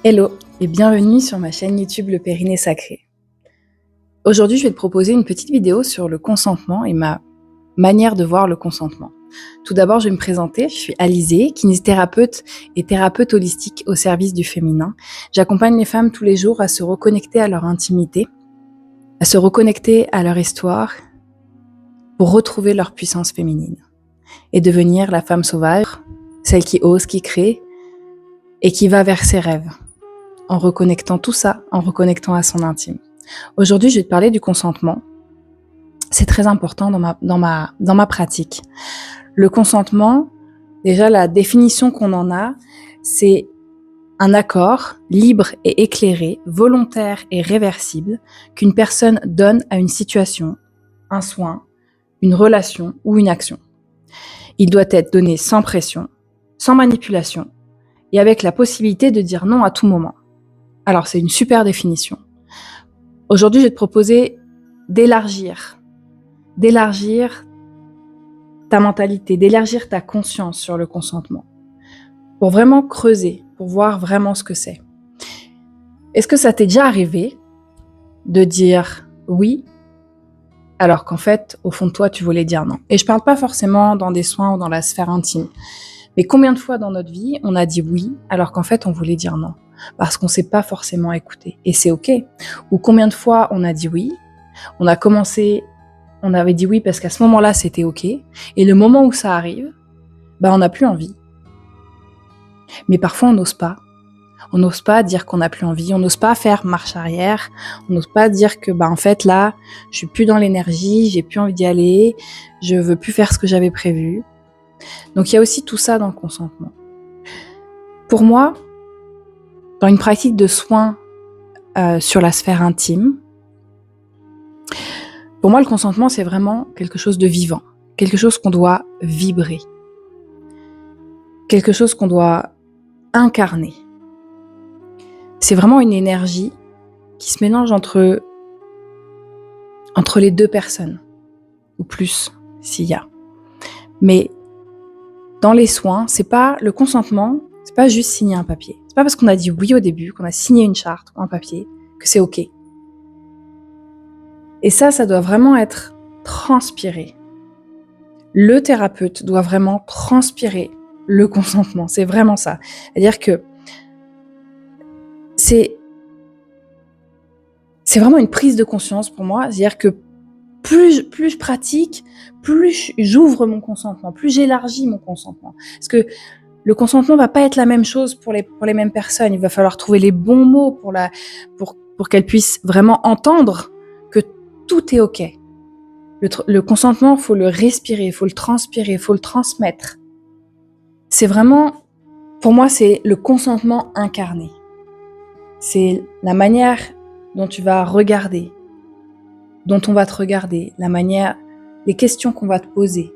Hello et bienvenue sur ma chaîne YouTube Le Périnée Sacré. Aujourd'hui, je vais te proposer une petite vidéo sur le consentement et ma manière de voir le consentement. Tout d'abord, je vais me présenter. Je suis Alizée, kinésithérapeute et thérapeute holistique au service du féminin. J'accompagne les femmes tous les jours à se reconnecter à leur intimité, à se reconnecter à leur histoire pour retrouver leur puissance féminine et devenir la femme sauvage, celle qui ose, qui crée et qui va vers ses rêves. En reconnectant tout ça, en reconnectant à son intime. Aujourd'hui, je vais te parler du consentement. C'est très important dans ma pratique. Le consentement, déjà la définition qu'on en a, c'est un accord libre et éclairé, volontaire et réversible qu'une personne donne à une situation, un soin, une relation ou une action. Il doit être donné sans pression, sans manipulation et avec la possibilité de dire non à tout moment. Alors, c'est une super définition. Aujourd'hui, je vais te proposer d'élargir ta mentalité, d'élargir ta conscience sur le consentement, pour vraiment creuser, pour voir vraiment ce que c'est. Est-ce que ça t'est déjà arrivé de dire oui, alors qu'en fait, au fond de toi, tu voulais dire non? Et je parle pas forcément dans des soins ou dans la sphère intime, mais combien de fois dans notre vie, on a dit oui, alors qu'en fait, on voulait dire non? Parce qu'on ne s'est pas forcément écouté. Et c'est OK. Ou combien de fois on a dit oui, on avait dit oui parce qu'à ce moment-là, c'était OK. Et le moment où ça arrive, on n'a plus envie. Mais parfois, on n'ose pas. On n'ose pas dire qu'on n'a plus envie. On n'ose pas faire marche arrière. On n'ose pas dire que, en fait, là, je suis plus dans l'énergie, j'ai plus envie d'y aller, je veux plus faire ce que j'avais prévu. Donc, il y a aussi tout ça dans le consentement. Pour moi, dans une pratique de soins sur la sphère intime, pour moi, le consentement, c'est vraiment quelque chose de vivant, quelque chose qu'on doit vibrer, quelque chose qu'on doit incarner. C'est vraiment une énergie qui se mélange entre les deux personnes, ou plus, s'il y a. Mais dans les soins, le consentement, c'est pas juste signer un papier. C'est pas parce qu'on a dit oui au début, qu'on a signé une charte ou un papier, que c'est OK. Et ça doit vraiment être transpiré. Le thérapeute doit vraiment transpirer le consentement. C'est vraiment ça. C'est-à-dire que c'est vraiment une prise de conscience pour moi. C'est-à-dire que plus je pratique, plus j'ouvre mon consentement, plus j'élargis mon consentement. Parce que le consentement va pas être la même chose pour les mêmes personnes. Il va falloir trouver les bons mots pour qu'elles puissent vraiment entendre que tout est OK. Le consentement, il faut le respirer, il faut le transpirer, il faut le transmettre. C'est vraiment, pour moi, c'est le consentement incarné. C'est la manière dont tu vas regarder, dont on va te regarder, les questions qu'on va te poser,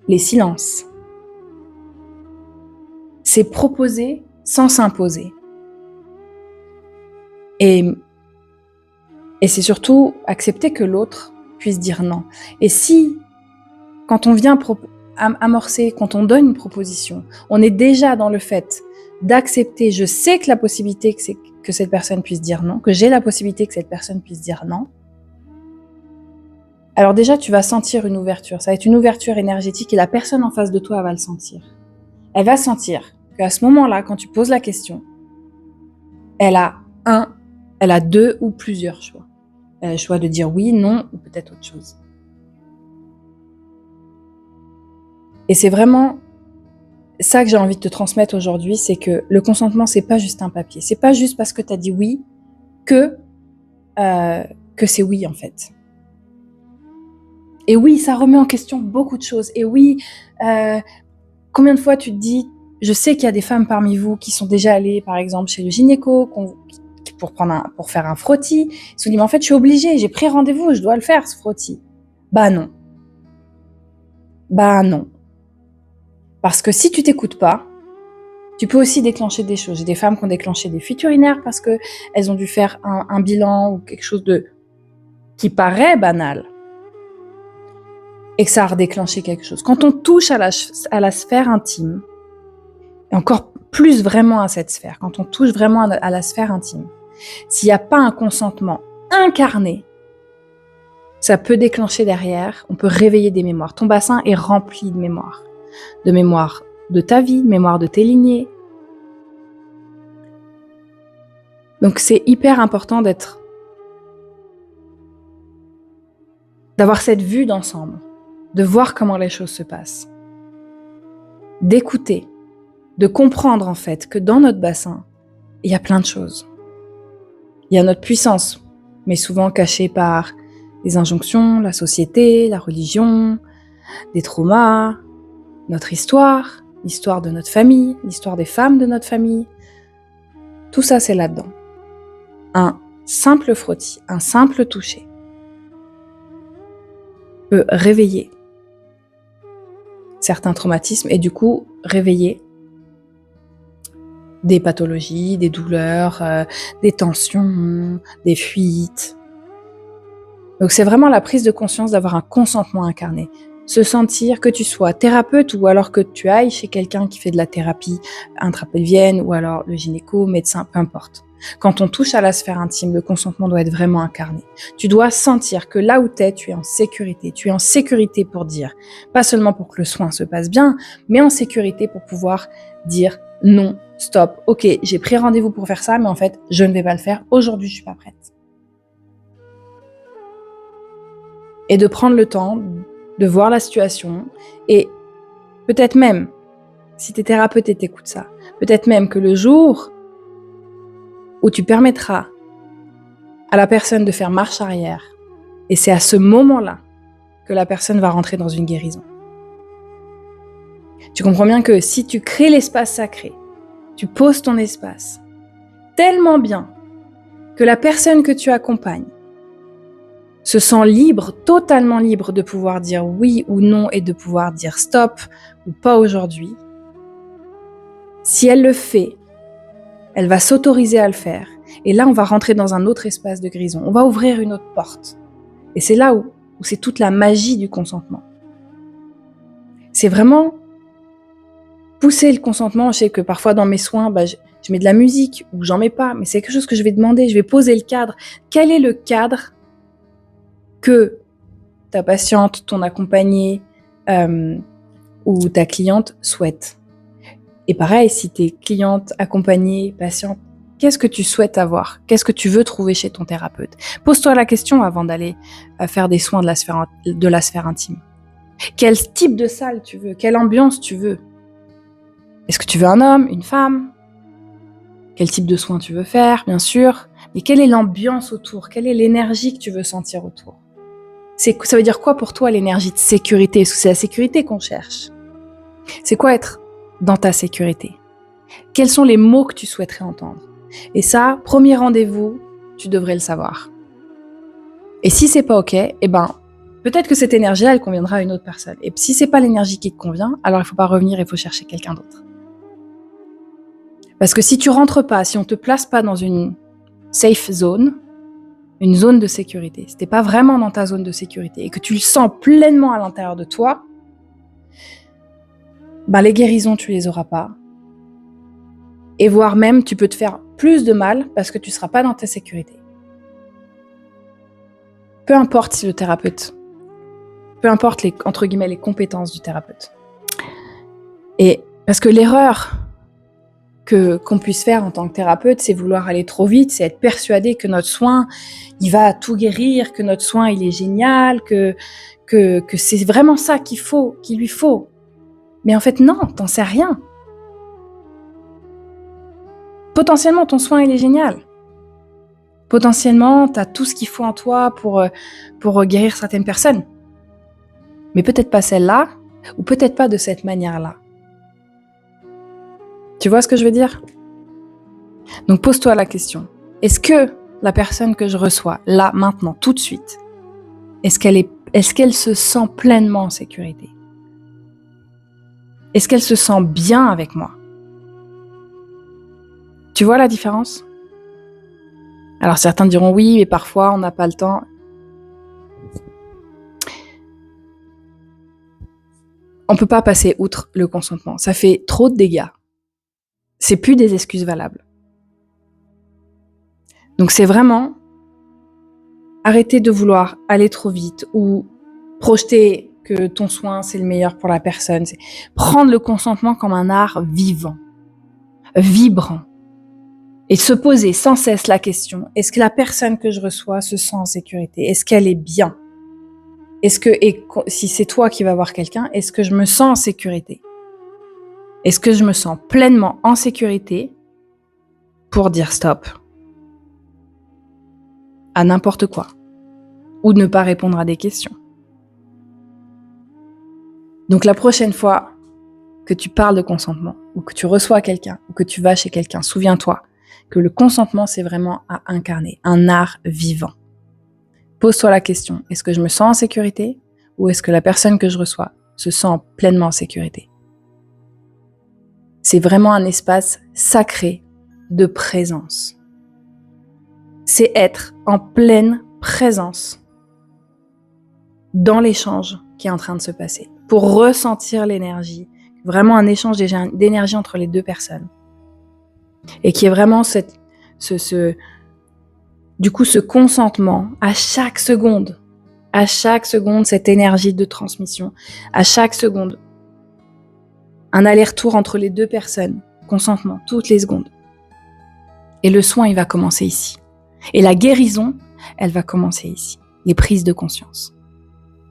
les silences. C'est proposer sans s'imposer. Et c'est surtout accepter que l'autre puisse dire non. Et si, quand on vient amorcer, quand on donne une proposition, on est déjà dans le fait d'accepter, je sais que la possibilité que cette personne puisse dire non, que j'ai la possibilité que cette personne puisse dire non, alors déjà tu vas sentir une ouverture, ça va être une ouverture énergétique et la personne en face de toi va le sentir. Elle va sentir qu'à ce moment-là, quand tu poses la question, elle a deux ou plusieurs choix. Elle a le choix de dire oui, non ou peut-être autre chose. Et c'est vraiment ça que j'ai envie de te transmettre aujourd'hui, c'est que le consentement, c'est pas juste un papier. C'est pas juste parce que tu as dit oui que c'est oui en fait. Et oui, ça remet en question beaucoup de choses. Et oui, combien de fois tu te dis, je sais qu'il y a des femmes parmi vous qui sont déjà allées, par exemple, chez le gynéco pour faire un frottis. Ils se disent, mais en fait, je suis obligée, j'ai pris rendez-vous, je dois le faire, ce frottis. Non. Non. Parce que si tu t'écoutes pas, tu peux aussi déclencher des choses. J'ai des femmes qui ont déclenché des fuites urinaires parce qu'elles ont dû faire un bilan ou quelque chose qui paraît banal et que ça a redéclenché quelque chose. Quand on touche à la sphère intime, et encore plus vraiment à cette sphère, quand on touche vraiment à la sphère intime, s'il n'y a pas un consentement incarné, ça peut déclencher derrière, on peut réveiller des mémoires. Ton bassin est rempli de mémoires de ta vie, mémoire de tes lignées. Donc c'est hyper important d'avoir cette vue d'ensemble, de voir comment les choses se passent, d'écouter, de comprendre en fait que dans notre bassin, il y a plein de choses. Il y a notre puissance, mais souvent cachée par les injonctions, la société, la religion, des traumas, notre histoire, l'histoire de notre famille, l'histoire des femmes de notre famille. Tout ça, c'est là-dedans. Un simple frottis, un simple toucher peut réveiller certains traumatismes et du coup réveiller des pathologies, des douleurs, des tensions, des fuites. Donc c'est vraiment la prise de conscience d'avoir un consentement incarné. Se sentir, que tu sois thérapeute ou alors que tu ailles chez quelqu'un qui fait de la thérapie intrapelvienne ou alors le gynéco, médecin, peu importe. Quand on touche à la sphère intime, le consentement doit être vraiment incarné. Tu dois sentir que là où tu es en sécurité. Tu es en sécurité pour dire, pas seulement pour que le soin se passe bien, mais en sécurité pour pouvoir dire non, stop, ok, j'ai pris rendez-vous pour faire ça, mais en fait, je ne vais pas le faire. Aujourd'hui, je suis pas prête. Et de prendre le temps de voir la situation et peut-être même, si tu es thérapeute et t'écoutes ça, peut-être même que le jour où tu permettras à la personne de faire marche arrière, et c'est à ce moment-là que la personne va rentrer dans une guérison. Tu comprends bien que si tu crées l'espace sacré, tu poses ton espace tellement bien que la personne que tu accompagnes se sent libre, totalement libre de pouvoir dire oui ou non et de pouvoir dire stop ou pas aujourd'hui. Si elle le fait, elle va s'autoriser à le faire. Et là, on va rentrer dans un autre espace de guérison. On va ouvrir une autre porte. Et c'est là où c'est toute la magie du consentement. C'est vraiment pousser le consentement. Je sais que parfois dans mes soins, je mets de la musique ou j'en mets pas, mais c'est quelque chose que je vais demander. Je vais poser le cadre. Quel est le cadre que ta patiente, ton accompagnée ou ta cliente souhaite? Et pareil, si t'es cliente, accompagnée, patiente, qu'est-ce que tu souhaites avoir? Qu'est-ce que tu veux trouver chez ton thérapeute? Pose-toi la question avant d'aller faire des soins de la sphère intime. Quel type de salle tu veux? Quelle ambiance tu veux? Est-ce que tu veux un homme, une femme? Quel type de soins tu veux faire, bien sûr? Mais quelle est l'ambiance autour? Quelle est l'énergie que tu veux sentir autour? Ça veut dire quoi pour toi l'énergie de sécurité? Est-ce que c'est la sécurité qu'on cherche? C'est quoi être dans ta sécurité? Quels sont les mots que tu souhaiterais entendre? Et ça, premier rendez-vous, tu devrais le savoir. Et si c'est pas ok, peut-être que cette énergie-là, elle conviendra à une autre personne. Et si c'est pas l'énergie qui te convient, alors il faut pas revenir, il faut chercher quelqu'un d'autre. Parce que si tu rentres pas, si on te place pas dans une safe zone, une zone de sécurité, si t'es pas vraiment dans ta zone de sécurité et que tu le sens pleinement à l'intérieur de toi, les guérisons, tu les auras pas. Et voire même, tu peux te faire plus de mal parce que tu seras pas dans ta sécurité. Peu importe si le thérapeute, peu importe entre guillemets les compétences du thérapeute. Et parce que l'erreur qu'on puisse faire en tant que thérapeute, c'est vouloir aller trop vite, c'est être persuadé que notre soin, il va tout guérir, que notre soin, il est génial, que c'est vraiment ça qu'il lui faut. Mais en fait, non, t'en sais rien. Potentiellement, ton soin, il est génial. Potentiellement, t'as tout ce qu'il faut en toi pour guérir certaines personnes. Mais peut-être pas celle-là, ou peut-être pas de cette manière-là. Tu vois ce que je veux dire? Donc pose-toi la question. Est-ce que la personne que je reçois, là, maintenant, tout de suite, est-ce qu'elle se sent pleinement en sécurité? Est-ce qu'elle se sent bien avec moi? Tu vois la différence? Alors certains diront oui, mais parfois on n'a pas le temps. On peut pas passer outre le consentement. Ça fait trop de dégâts. c'est plus des excuses valables. Donc c'est vraiment arrêter de vouloir aller trop vite ou projeter que ton soin c'est le meilleur pour la personne. C'est prendre le consentement comme un art vivant, vibrant, et se poser sans cesse la question, est-ce que la personne que je reçois se sent en sécurité? Est-ce qu'elle est bien? Et si c'est toi qui vas voir quelqu'un, est-ce que je me sens en sécurité? Est-ce que je me sens pleinement en sécurité pour dire stop à n'importe quoi ou ne pas répondre à des questions? Donc la prochaine fois que tu parles de consentement ou que tu reçois quelqu'un ou que tu vas chez quelqu'un, souviens-toi que le consentement, c'est vraiment à incarner, un art vivant. Pose-toi la question, est-ce que je me sens en sécurité ou est-ce que la personne que je reçois se sent pleinement en sécurité? C'est vraiment un espace sacré de présence. C'est être en pleine présence dans l'échange qui est en train de se passer, pour ressentir l'énergie, vraiment un échange d'énergie entre les deux personnes. Et qui est vraiment ce consentement à chaque seconde, cette énergie de transmission, à chaque seconde, un aller-retour entre les deux personnes, consentement, toutes les secondes. Et le soin, il va commencer ici. Et la guérison, elle va commencer ici, les prises de conscience.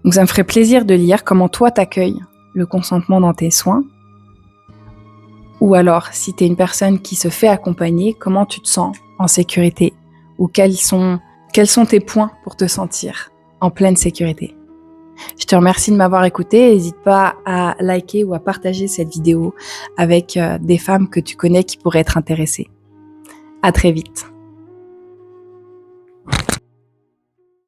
Donc ça me ferait plaisir de lire comment toi t'accueilles le consentement dans tes soins. Ou alors, si tu es une personne qui se fait accompagner, comment tu te sens en sécurité? Ou quels sont tes points pour te sentir en pleine sécurité? Je te remercie de m'avoir écouté. N'hésite pas à liker ou à partager cette vidéo avec des femmes que tu connais qui pourraient être intéressées. À très vite.